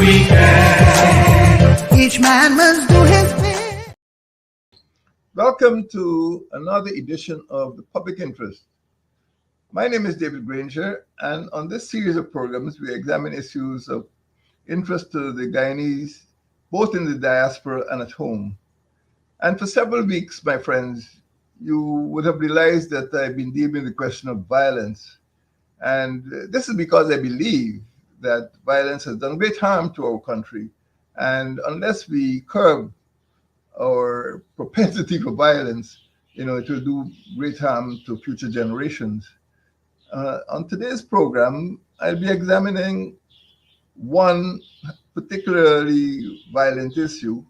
we can. Each man must do his bit. Welcome to another edition of The Public Interest. My name is David Granger, and on this series of programs, we examine issues of interest to the Guyanese, both in the diaspora and at home. And for several weeks, my friends, you would have realized that I've been dealing with the question of violence. And this is because I believe that violence has done great harm to our country. And unless we curb our propensity for violence, it will do great harm to future generations. On today's program, I'll be examining one particularly violent issue,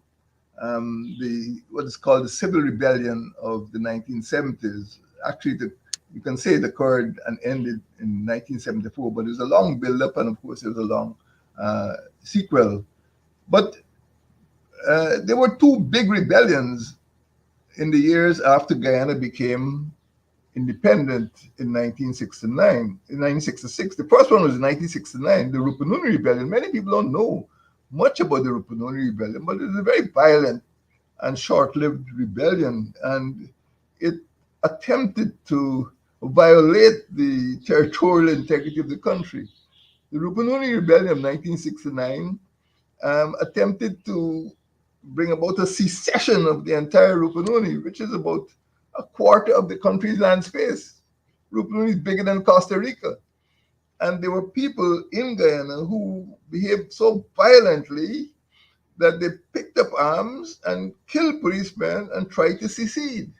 what is called the civil rebellion of the 1970s. Actually, you can say it occurred and ended in 1974, but there's a long build-up, and of course, there's a long sequel. But there were two big rebellions in the years after Guyana became independent in 1969, in 1966. The first one was in 1969, the Rupununi Rebellion. Many people don't know much about the Rupununi Rebellion, but it was a very violent and short-lived rebellion, and it attempted to violate the territorial integrity of the country. The Rupununi Rebellion of 1969 attempted to bring about a secession of the entire Rupununi, which is about a quarter of the country's land space. Rupununi is bigger than Costa Rica. And there were people in Guyana who behaved so violently that they picked up arms and killed policemen and tried to secede.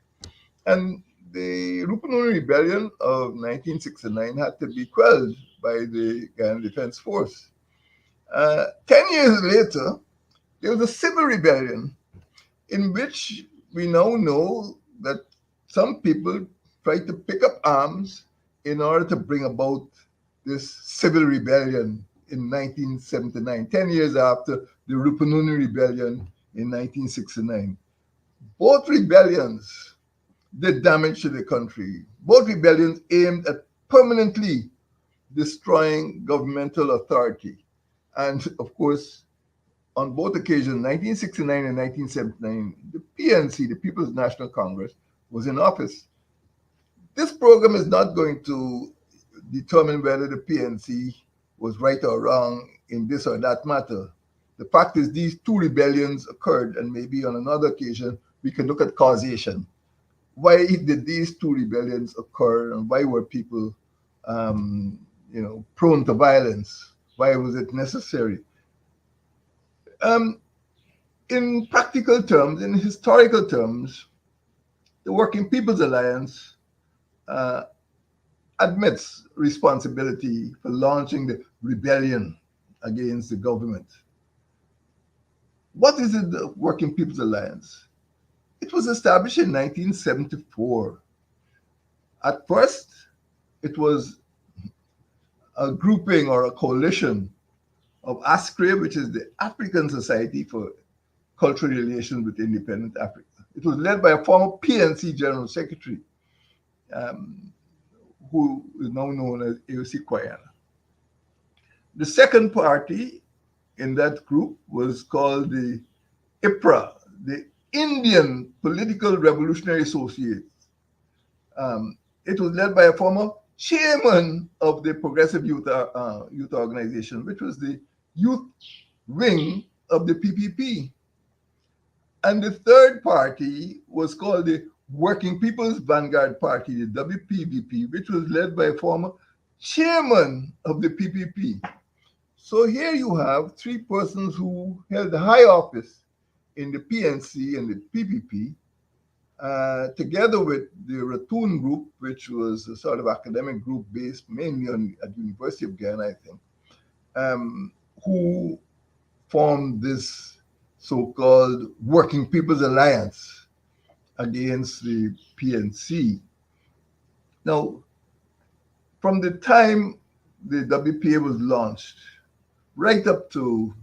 And the Rupununi Rebellion of 1969 had to be quelled by the Guyana Defense Force. 10 years later, there was a civil rebellion in which we now know that some people tried to pick up arms in order to bring about this civil rebellion in 1979, 10 years after the Rupununi Rebellion in 1969. Both rebellions did damage to the country. Both rebellions aimed at permanently destroying governmental authority. And of course, on both occasions, 1969 and 1979, the PNC, the People's National Congress, was in office. This program is not going to determine whether the PNC was right or wrong in this or that matter. The fact is these two rebellions occurred, and maybe on another occasion we can look at causation. Why did these two rebellions occur, and why were people prone to violence? Why was it necessary? In practical terms, in historical terms, the Working People's Alliance admits responsibility for launching the rebellion against the government. What is it, the Working People's Alliance? It was established in 1974. At first, it was a grouping or a coalition of ASCRE, which is the African Society for Cultural Relations with Independent Africa. It was led by a former PNC General Secretary, who is now known as AOC Kwayana. The second party in that group was called the IPRA, the Indian Political Revolutionary Association. It was led by a former chairman of the Progressive Youth Organization, which was the youth wing of the PPP. And the third party was called the Working People's Vanguard Party, the WPVP, which was led by a former chairman of the PPP. So here you have three persons who held high office in the PNC and the PPP, together with the Ratoon Group, which was a sort of academic group based mainly at the University of Guyana, I think, who formed this so-called Working People's Alliance against the PNC. Now, from the time the WPA was launched, right up to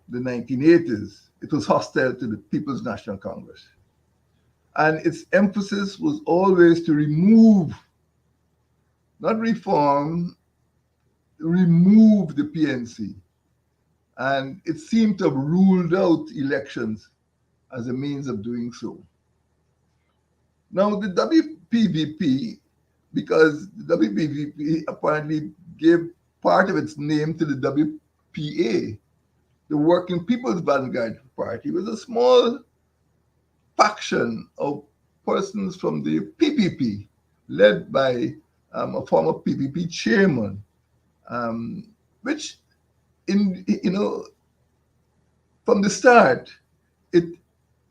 the 1980s, it was hostile to the People's National Congress. And its emphasis was always to remove, not reform, remove the PNC. and it seemed to have ruled out elections as a means of doing so. Now, the WPVP, because the WPVP apparently gave part of its name to the WPA, the Working People's Vanguard Party, was a small faction of persons from the PPP, led by a former PPP chairman, which, from the start, it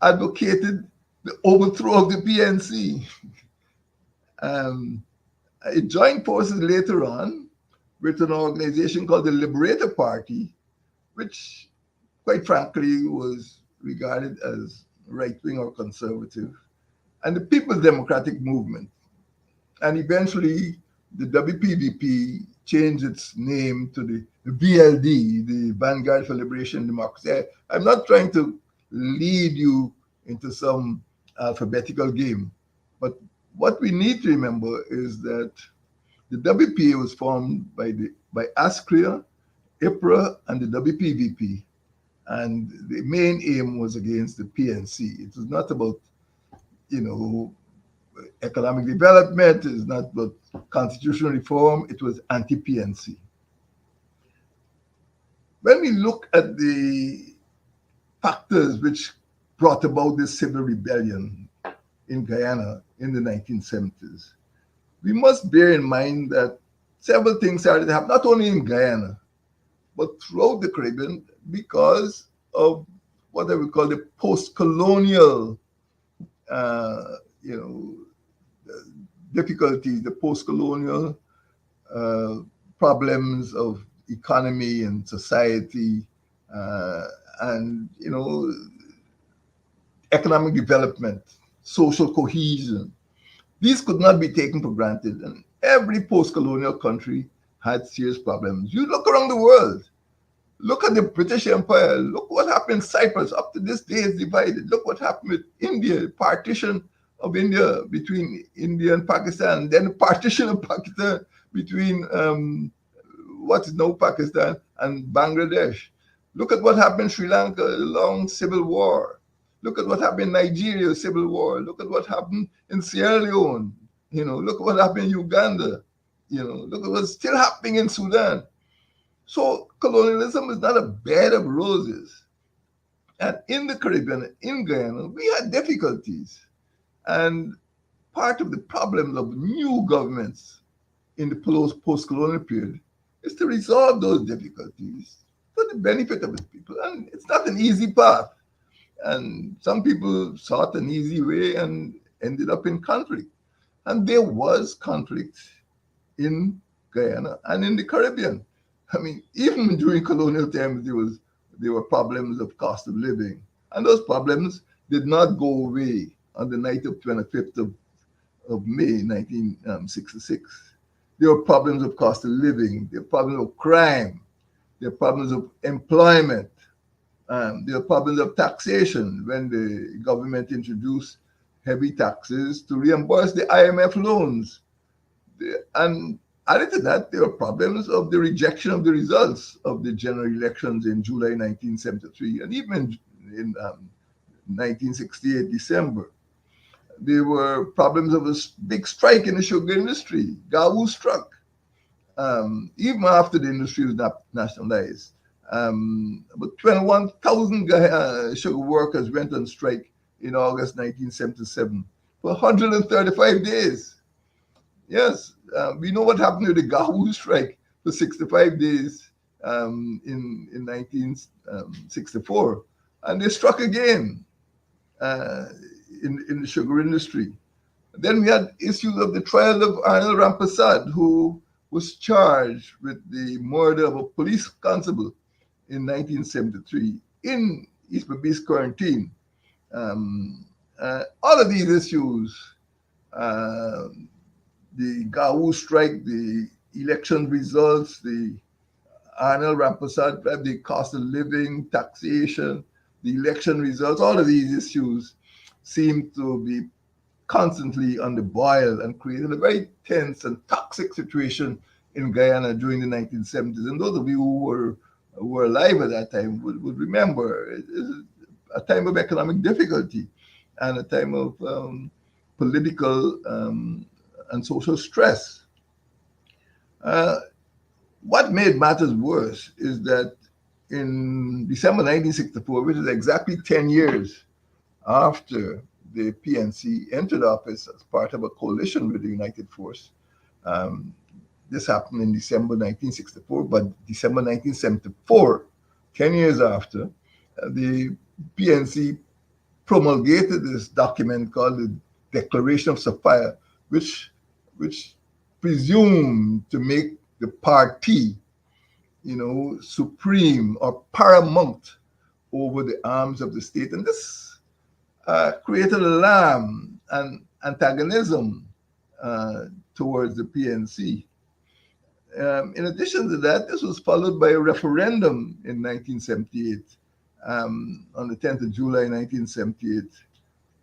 advocated the overthrow of the PNC. Um, it joined forces later on with an organization called the Liberator Party, which, quite frankly, was regarded as right wing or conservative, and the People's Democratic Movement. And eventually, the WPVP changed its name to the VLD, the Vanguard for Liberation and Democracy. I'm not trying to lead you into some alphabetical game, but what we need to remember is that the WPA was formed by ASCRIA, IPRA, and the WPVP. And the main aim was against the PNC. It was not about, economic development, it's not about constitutional reform, it was anti-PNC. When we look at the factors which brought about this civil rebellion in Guyana in the 1970s, we must bear in mind that several things started to happen, not only in Guyana, but throughout the Caribbean, because of what I would call the post-colonial, difficulties, the post-colonial problems of economy and society, and economic development, social cohesion. These could not be taken for granted, and every post-colonial country had serious problems. You look around the world. Look at the British Empire. Look what happened in Cyprus. Up to this day, it's divided. Look what happened with India, the partition of India between India and Pakistan, then the partition of Pakistan between what is now Pakistan and Bangladesh. Look at what happened in Sri Lanka, a long civil war. Look at what happened in Nigeria, civil war. Look at what happened in Sierra Leone. Look at what happened in Uganda. Look at what's still happening in Sudan. So colonialism is not a bed of roses. And in the Caribbean, in Guyana, we had difficulties. And part of the problem of new governments in the post-colonial period is to resolve those difficulties for the benefit of its people. And it's not an easy path. And some people sought an easy way and ended up in conflict. And there was conflict in Guyana and in the Caribbean. I mean, even during colonial times, there were problems of cost of living. And those problems did not go away on the night of 25th of May, 1966. There were problems of cost of living. There were problems of crime. There were problems of employment. There were problems of taxation when the government introduced heavy taxes to reimburse the IMF loans. And added to that, there were problems of the rejection of the results of the general elections in July 1973 and even in 1968, December. There were problems of a big strike in the sugar industry. GAWU struck, even after the industry was nationalized. About 21,000 sugar workers went on strike in August 1977 for 135 days. Yes, we know what happened to the GAWU strike for 65 days in 1964. And they struck again in the sugar industry. Then we had issues of the trial of Arnold Rampersad, who was charged with the murder of a police constable in 1973 in East Berbice quarantine. All of these issues, the GAWU strike, the election results, the Arnold Rampersad, the cost of living, taxation, the election results, all of these issues seem to be constantly on the boil and created a very tense and toxic situation in Guyana during the 1970s. And those of you who were who were alive at that time would remember. It is a time of economic difficulty and a time of political and social stress. Uh, what made matters worse is that in December 1964, which is exactly 10 years after the PNC entered office as part of a coalition with the United Force, um, this happened in December 1964, but December 1974, 10 years after, the PNC promulgated this document called the Declaration of Sapphire, which presumed to make the party, supreme or paramount over the arms of the state. And this created alarm and antagonism towards the PNC. In addition to that, this was followed by a referendum in 1978, on the 10th of July 1978,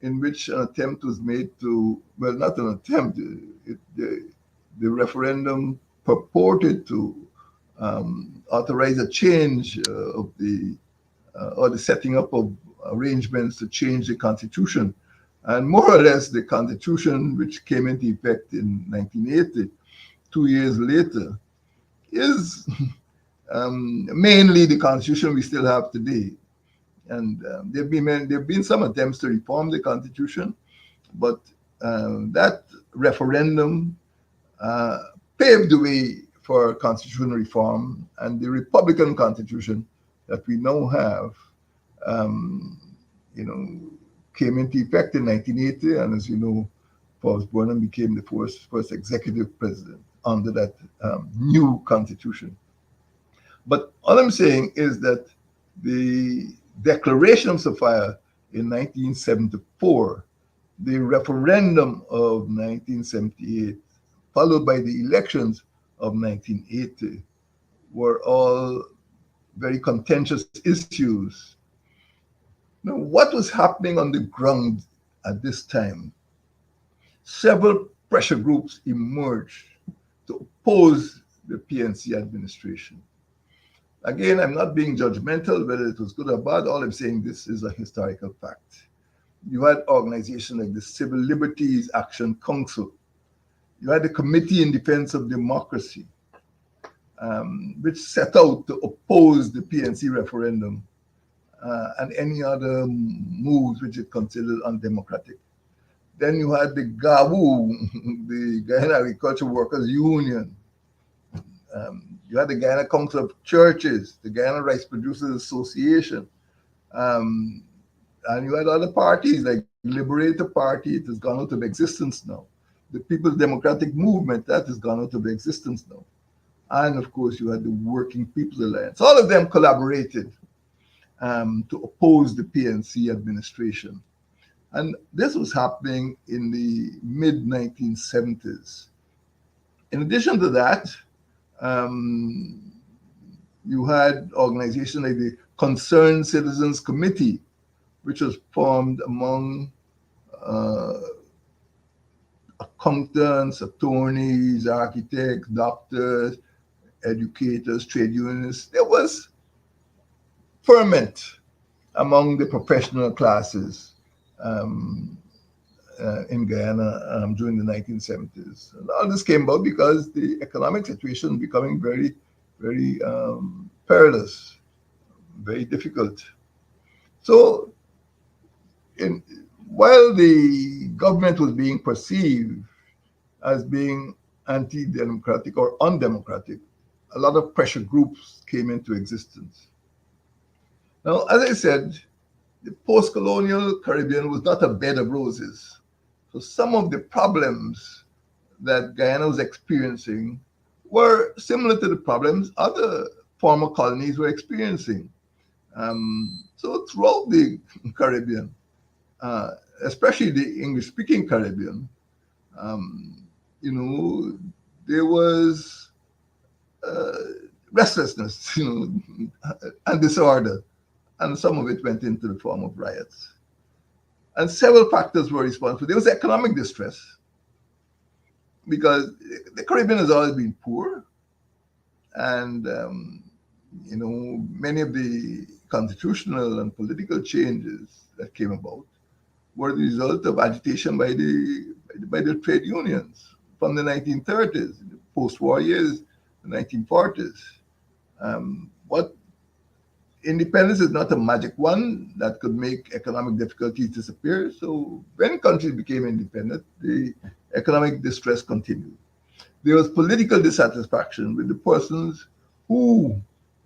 in which an attempt was made to, well, not an attempt, the referendum purported to authorize a change or the setting up of arrangements to change the Constitution. And more or less, the Constitution, which came into effect in 1980, 2 years later, is mainly the Constitution we still have today. And there've been some attempts to reform the Constitution, but that referendum paved the way for constitutional reform, and the Republican Constitution that we now have, you know, came into effect in 1980, and as you know, Paul Burnham became the first executive president under that new constitution. But all I'm saying is that the Declaration of Sapphire in 1974, the referendum of 1978, followed by the elections of 1980, were all very contentious issues. Now, what was happening on the ground at this time? Several pressure groups emerged to oppose the PNC administration. Again, I'm not being judgmental whether it was good or bad. All I'm saying, this is a historical fact. You had organizations like the Civil Liberties Action Council. You had the Committee in Defense of Democracy, which set out to oppose the PNC referendum and any other moves which it considered undemocratic. Then you had the GAWU, the Guyana Agricultural Workers Union. You had the Guyana Council of Churches, the Guyana Rice Producers Association. And you had other parties like Liberator Party, it has gone out of existence now. The People's Democratic Movement, that has gone out of existence now. And of course, you had the Working People's Alliance. All of them collaborated to oppose the PNC administration. And this was happening in the mid 1970s. In addition to that, you had organizations like the Concerned Citizens Committee, which was formed among accountants, attorneys, architects, doctors, educators, trade unionists. There was ferment among the professional classes in Guyana during the 1970s. And all this came about because the economic situation was becoming very, very perilous, very difficult. So while the government was being perceived as being anti-democratic or undemocratic, a lot of pressure groups came into existence. Now, as I said, the post-colonial Caribbean was not a bed of roses. So some of the problems that Guyana was experiencing were similar to the problems other former colonies were experiencing. So throughout the Caribbean, especially the English-speaking Caribbean, there was restlessness, and disorder, and some of it went into the form of riots. And several factors were responsible. There was economic distress because the Caribbean has always been poor, and Many of the constitutional and political changes that came about were the result of agitation by the trade unions from the 1930s, the post-war years, the 1940s. But independence is not a magic one that could make economic difficulties disappear. So when countries became independent, the economic distress continued. There was political dissatisfaction with the persons who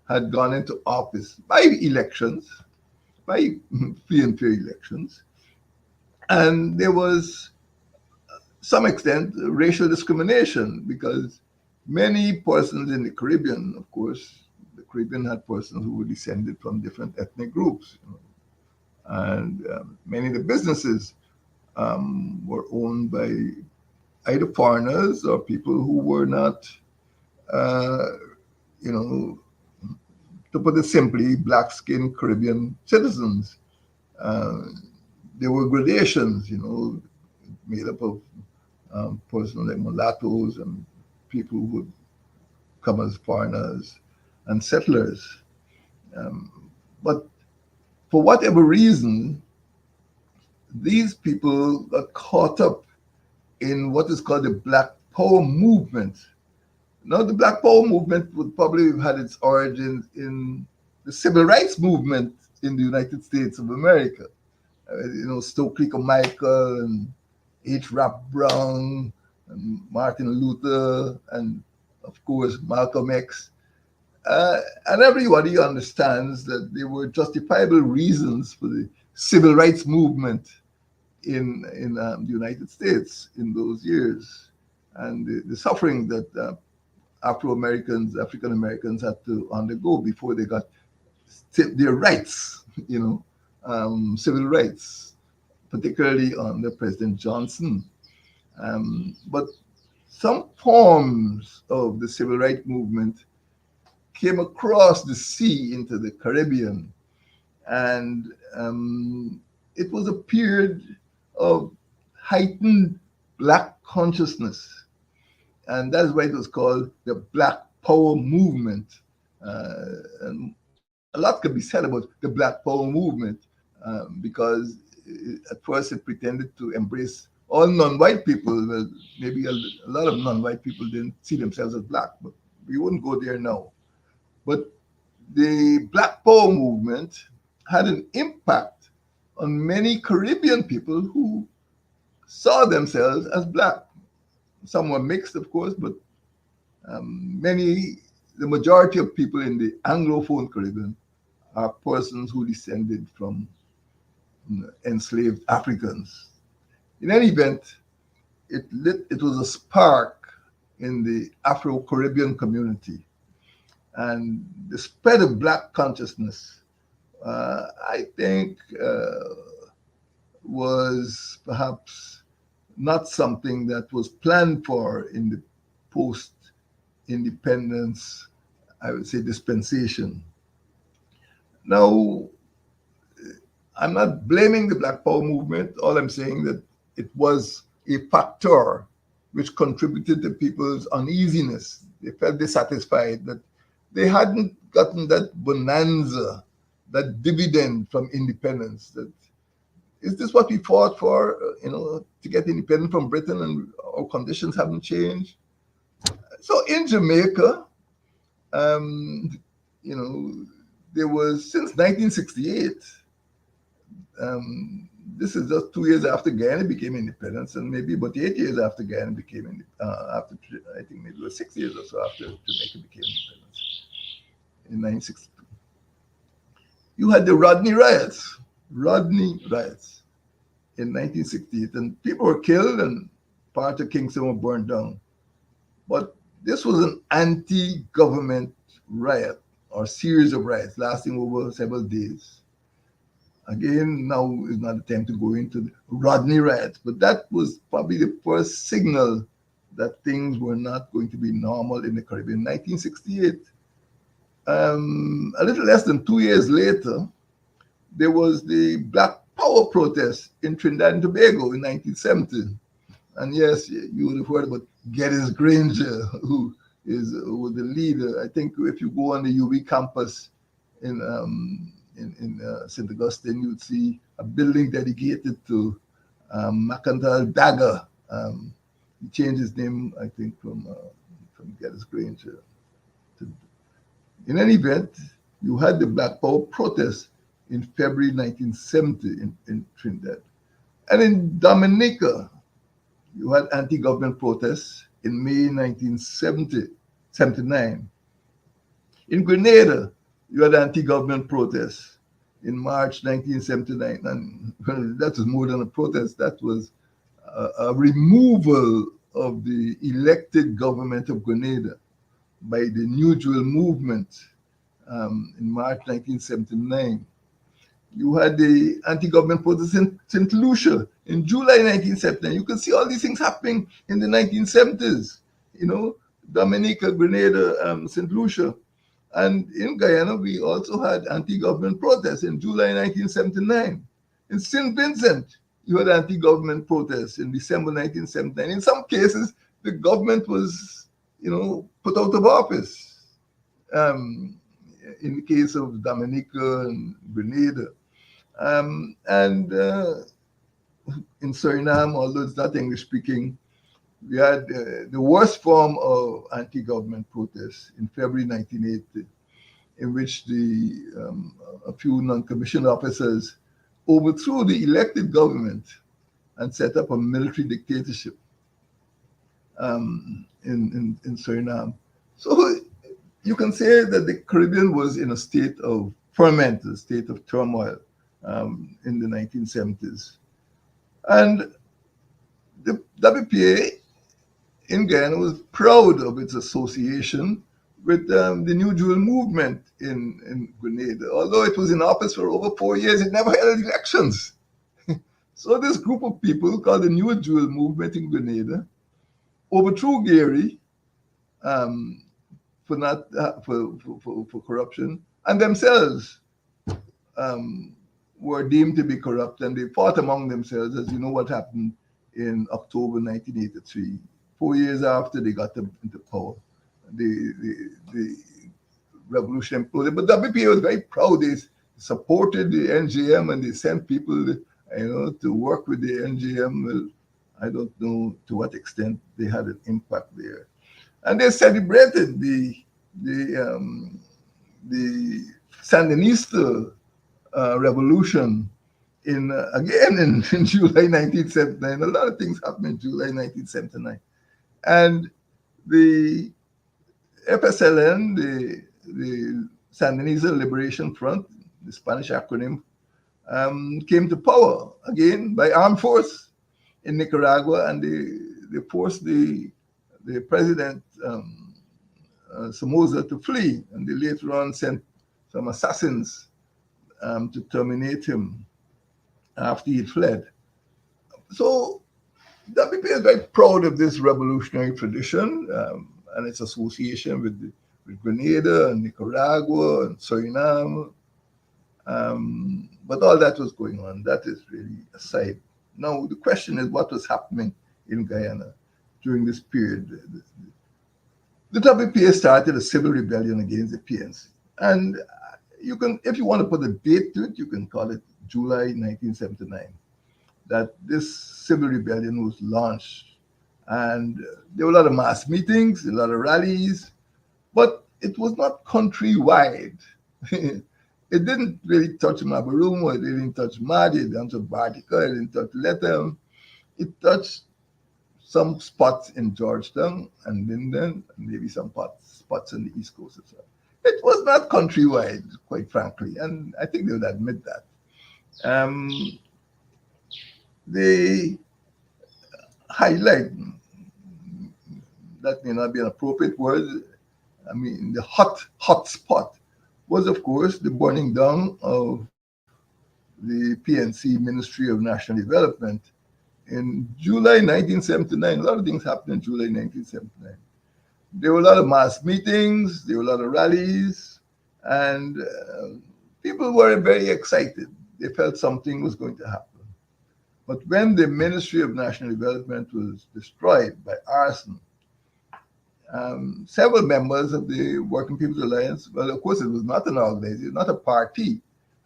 had gone into office by elections, by free and fair elections, and there was some extent racial discrimination because many persons in the Caribbean, of course, the Caribbean had persons who were descended from different ethnic groups, and many of the businesses were owned by either foreigners or people who were not, uh, you know, to put it simply, black-skinned Caribbean citizens. Uh, there were gradations, made up of persons like mulattoes and people who would come as foreigners and settlers. But for whatever reason, these people got caught up in what is called the Black Power movement. Now, the Black Power movement would probably have had its origins in the civil rights movement in the United States of America. Stokely Carmichael and H. Rap Brown and Martin Luther and, of course, Malcolm X. And everybody understands that there were justifiable reasons for the civil rights movement in the United States in those years, and the suffering that African Americans had to undergo before they got their rights, civil rights, particularly under President Johnson. But some forms of the civil rights movement came across the sea into the Caribbean, and it was a period of heightened Black consciousness, and that's why it was called the Black Power movement. And a lot could be said about the Black Power movement because at first it pretended to embrace all non-white people. Well, maybe a lot of non-white people didn't see themselves as black, but we wouldn't go there now. But the Black Power movement had an impact on many Caribbean people who saw themselves as black. Some were mixed, of course, but the majority of people in the Anglophone Caribbean are persons who descended from enslaved Africans. In any event, it was a spark in the Afro-Caribbean community. And the spread of Black consciousness, I think, was perhaps not something that was planned for in the post-independence, I would say, dispensation. Now, I'm not blaming the Black Power movement. All I'm saying that it was a factor which contributed to people's uneasiness. They felt dissatisfied that they hadn't gotten that bonanza, that dividend from independence. That is this what we fought for, to get independent from Britain, and our conditions haven't changed. So in Jamaica, there was, since 1968, this is just 2 years after Guyana became independent, and maybe about 8 years after Guyana became after, I think maybe it was 6 years or so after Jamaica became independent in 1962. You had the Rodney riots in 1968, and people were killed and part of Kingston were burned down. But this was an anti-government riot or series of riots lasting over several days. Again, now is not the time to go into the Rodney riots, but that was probably the first signal that things were not going to be normal in the Caribbean. 1968. A little less than 2 years later, there was the Black Power protest in Trinidad and Tobago in 1970. And yes, you would have heard about Granger, who was the leader. I think if you go on the UB campus in St. Augustine, you'd see a building dedicated to McIntyre Dagger. He changed his name, I think, from Geddes Granger. In any event, you had the Black Power protest in February 1970 in Trinidad. And in Dominica, you had anti-government protests in May 1979. In Grenada, you had anti-government protests in March 1979. And that was more than a protest, that was a removal of the elected government of Grenada by the New Jewel movement in March 1979. You had the anti-government protests in St. Lucia in July 1979. You can see all these things happening in the 1970s, Dominica, Grenada, St. Lucia. And in Guyana, we also had anti-government protests in July 1979. In St. Vincent, you had anti-government protests in December 1979. In some cases, the government was, put out of office. In the case of Dominica and Grenada. And in Suriname, although it's not English speaking, we had the worst form of anti-government protests in February 1980, in which a few non-commissioned officers overthrew the elected government and set up a military dictatorship in Suriname. So you can say that the Caribbean was in a state of ferment, a state of turmoil in the 1970s. And the WPA in Guyana was proud of its association with the New Jewel movement in Grenada. Although it was in office for over 4 years, it never held elections. So this group of people called the New Jewel movement in Grenada overthrew Gary for corruption, and themselves were deemed to be corrupt, and they fought among themselves, as you know what happened in October 1983. 4 years after they got into power, the revolution imploded. But WPA was very proud. They supported the NGM and they sent people, to work with the NGM. Well, I don't know to what extent they had an impact there. And they celebrated the Sandinista revolution again in July 1979. A lot of things happened in July 1979. And the FSLN, the Sandinista Liberation Front, the Spanish acronym, came to power again by armed force in Nicaragua, and they forced the president Somoza to flee, and they later on sent some assassins to terminate him after he fled. So WPA is very proud of this revolutionary tradition and its association with Grenada and Nicaragua and Suriname. But all that was going on. That is really aside. Now, the question is what was happening in Guyana during this period. The WPA started a civil rebellion against the PNC. And you can, if you want to put a date to it, you can call it July 1979, that this civil rebellion was launched. And there were a lot of mass meetings, a lot of rallies, but it was not countrywide. It didn't really touch Mabarumo, it didn't touch Madi, it didn't touch Bartica, it didn't touch Lethem. It touched some spots in Georgetown and Linden, and maybe some spots on the East Coast as well. It was not countrywide, quite frankly, and I think they would admit that. They highlight, that may not be an appropriate word, I mean, the hot spot was, of course, the burning down of the PNC Ministry of National Development in July 1979. A lot of things happened in July 1979. There were a lot of mass meetings, there were a lot of rallies, and people were very excited. They felt something was going to happen. But when the Ministry of National Development was destroyed by arson Several members of the Working People's Alliance, well, of course, it was not an organization, not a party,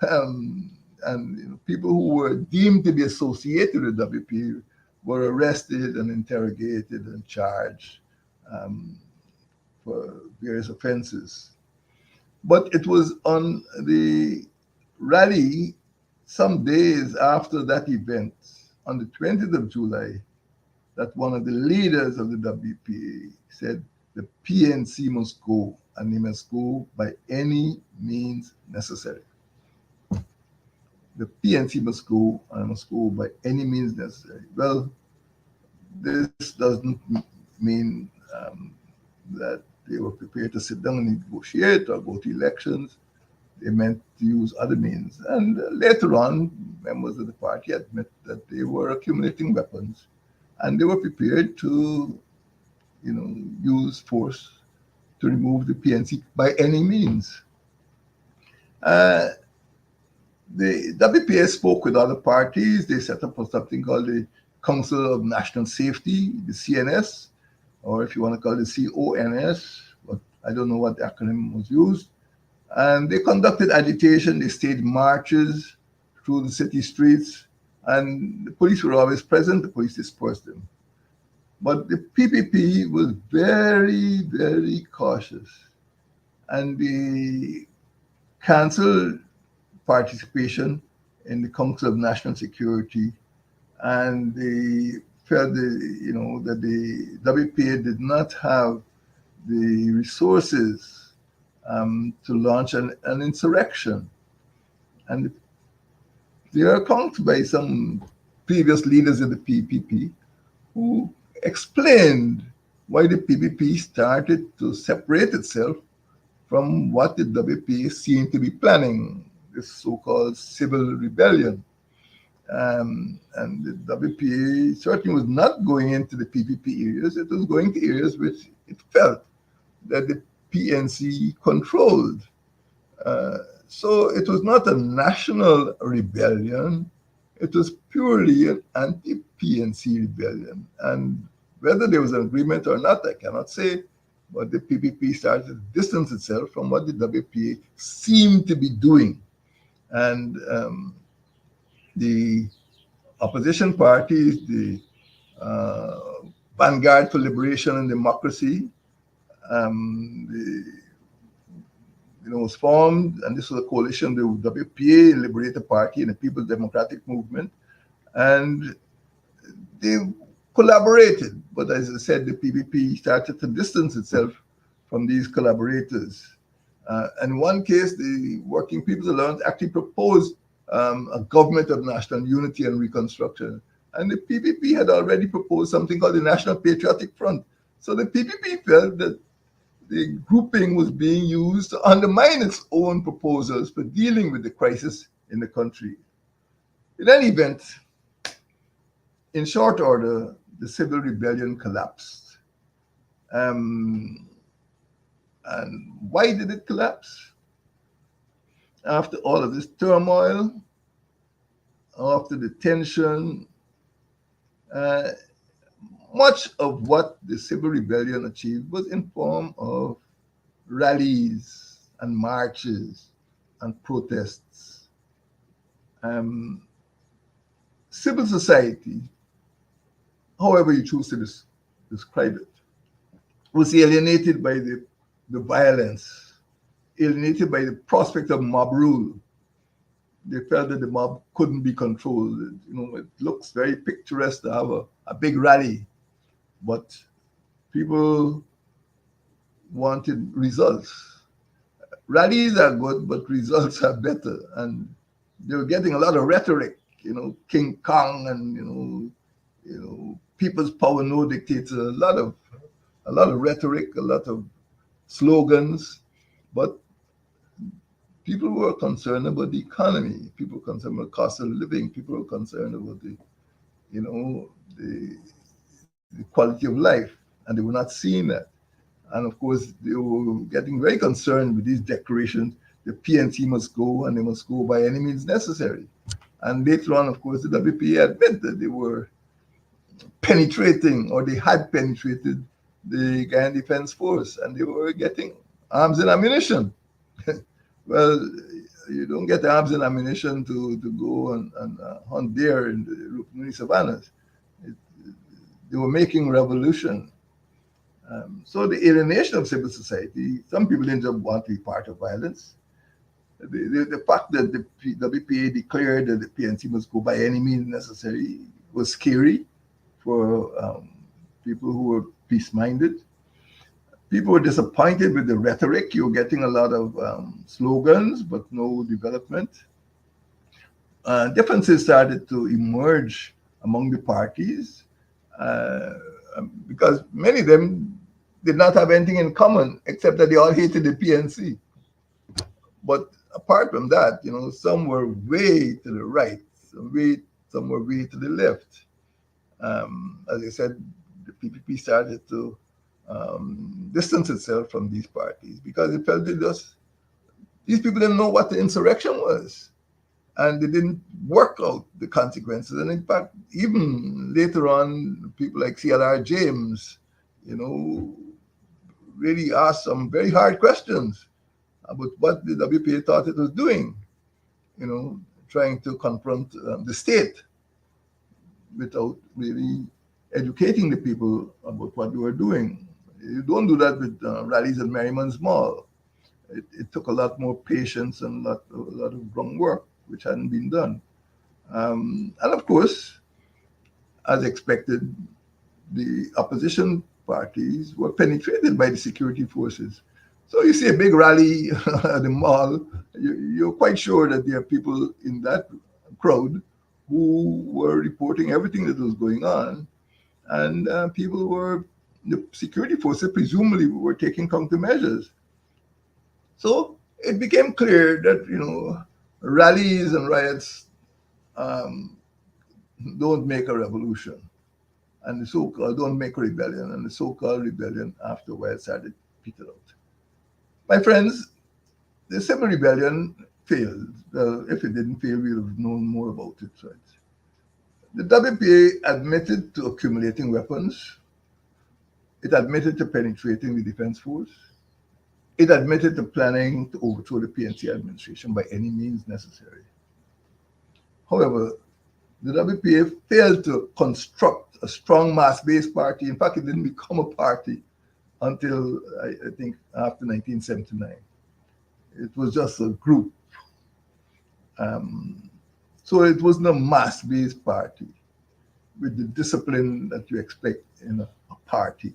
um, and people who were deemed to be associated with WP were arrested and interrogated and charged um, for various offenses. But it was on the rally some days after that event, on the 20th of July, that one of the leaders of the WPA said the PNC must go and they must go by any means necessary. The PNC must go and must go by any means necessary. Well, this doesn't mean that they were prepared to sit down and negotiate or go to elections. They meant to use other means. And later on, members of the party admit that they were accumulating weapons and they were prepared to, use force to remove the PNC by any means. Uh, the WPA spoke with other parties. They set up something called the Council of National Safety, the CNS, or if you want to call it CONS, but I don't know what the acronym was used. And they conducted agitation. They staged marches through the city streets, and the police were always present. The police dispersed them. But the PPP was very, very cautious, and they canceled participation in the Council of National Security, and they felt that the WPA did not have the resources to launch an insurrection. And they are accounted by some previous leaders of the PPP who explained why the PPP started to separate itself from what the WPA seemed to be planning, this so-called civil rebellion. And the WPA certainly was not going into the PPP areas. It was going to areas which it felt that the PNC controlled. So it was not a national rebellion. It was purely an anti-PNC rebellion. And whether there was an agreement or not, I cannot say, but the PPP started to distance itself from what the WPA seemed to be doing. And the opposition parties, the Vanguard for Liberation and Democracy, was formed, and this was a coalition, the WPA, Liberator Party, and the People's Democratic Movement, and they collaborated. But as I said, the PPP started to distance itself from these collaborators. In one case, the Working People's Alliance actually proposed a government of national unity and reconstruction. And the PPP had already proposed something called the National Patriotic Front. So the PPP felt that the grouping was being used to undermine its own proposals for dealing with the crisis in the country. In any event, in short order, the civil rebellion collapsed. And why did it collapse? After all of this turmoil, after the tension, much of what the civil rebellion achieved was in form of rallies and marches and protests. Civil society, however you choose to describe it, was alienated by the violence, alienated by the prospect of mob rule. They felt that the mob couldn't be controlled. It looks very picturesque to have a big rally, but people wanted results. Rallies are good, but results are better. And they were getting a lot of rhetoric, King Kong and people's power, no dictator, a lot of rhetoric, a lot of slogans, but people were concerned about the economy. People were concerned about cost of living. People were concerned about the quality of life, and they were not seeing that. And of course, they were getting very concerned with these declarations. The PNC must go, and they must go by any means necessary. And later on, of course, the WPA admitted that they were penetrating, or they had penetrated the Guyana Defense Force, and they were getting arms and ammunition. Well, you don't get arms and ammunition to go and hunt deer in the Rupununi savannas. It, they were making revolution. So the alienation of civil society, some people didn't just want to be part of violence. The fact that the WPA declared that the PNC must go by any means necessary was scary for people who were peace-minded. People were disappointed with the rhetoric. You were getting a lot of slogans, but no development. Differences started to emerge among the parties because many of them did not have anything in common except that they all hated the PNC. But apart from that, some were way to the right, some were way to the left. As I said, the PPP started to distance itself from these parties because it felt these people didn't know what the insurrection was, and they didn't work out the consequences. And in fact, even later on, people like CLR James, really asked some very hard questions about what the WPA thought it was doing, trying to confront the state without really educating the people about what they were doing. You don't do that with rallies at Merriman's Mall. It took a lot more patience and a lot of wrong work, which hadn't been done. And of course, as expected, the opposition parties were penetrated by the security forces. So you see a big rally at the mall, you're quite sure that there are people in that crowd who were reporting everything that was going on. And the security forces presumably were taking countermeasures. So it became clear that, rallies and riots um, don't make a revolution. And the so-called don't make a rebellion. And the so-called rebellion after a while started petered out. My friends, the civil rebellion failed. Well, if it didn't fail, we would have known more about it. Right? The WPA admitted to accumulating weapons. It admitted to penetrating the defense force. It admitted to planning to overthrow the PNC administration by any means necessary. However, the WPA failed to construct a strong mass-based party. In fact, it didn't become a party until, I think, after 1979. It was just a group. So it wasn't a mass-based party with the discipline that you expect in a party.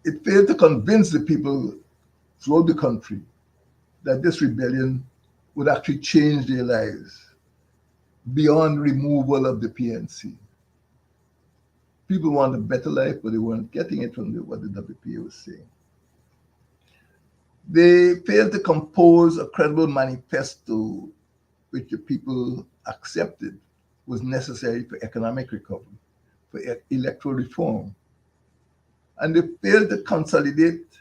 It failed to convince the people throughout the country that this rebellion would actually change their lives beyond removal of the PNC. People want a better life, but they weren't getting it from what the WPA was saying. They failed to compose a credible manifesto which the people accepted was necessary for economic recovery, for electoral reform. And they failed to consolidate,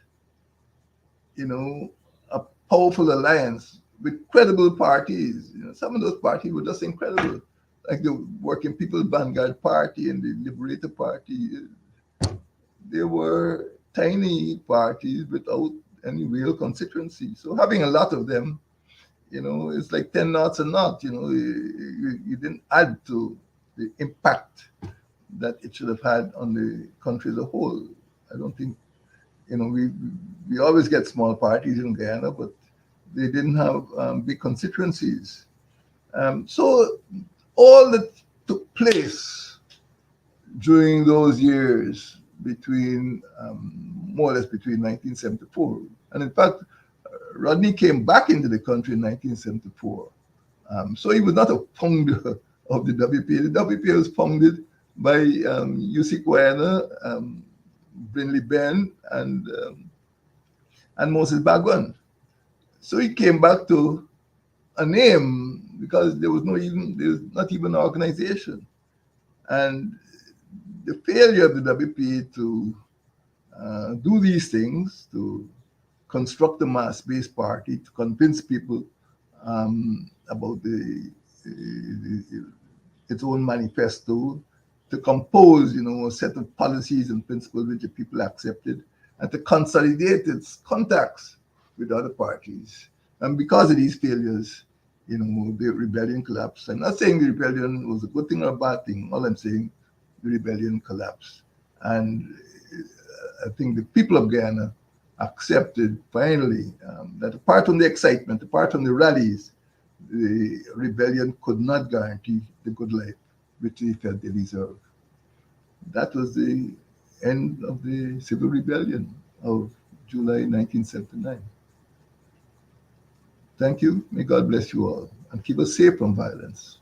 a powerful alliance with credible parties. Some of those parties were just incredible, like the Working People's Vanguard Party and the Liberator Party. They were tiny parties without any real constituency. So having a lot of them, it's like 10 knots a knot. You didn't add to the impact that it should have had on the country as a whole. I don't think, we always get small parties in Guyana, but they didn't have big constituencies. So all that took place during those years more or less between 1974. And in fact, Rodney came back into the country in 1974. So he was not a founder of the WPA. The WPA was founded by UC Guyana, Brinley Ben, and Moses Bagwan. So he came back to a name because there was not even an organization. And the failure of the WPA to do these things, to construct a mass-based party, to convince people about its own manifesto, to compose, a set of policies and principles which the people accepted, and to consolidate its contacts with other parties. And because of these failures, the rebellion collapsed. I'm not saying the rebellion was a good thing or a bad thing. All I'm saying, the rebellion collapsed. And I think the people of Guyana accepted finally that apart from the excitement, apart from the rallies, the rebellion could not guarantee the good life which they felt they deserved. That was the end of the civil rebellion of July 1979. Thank you. May God bless you all and keep us safe from violence.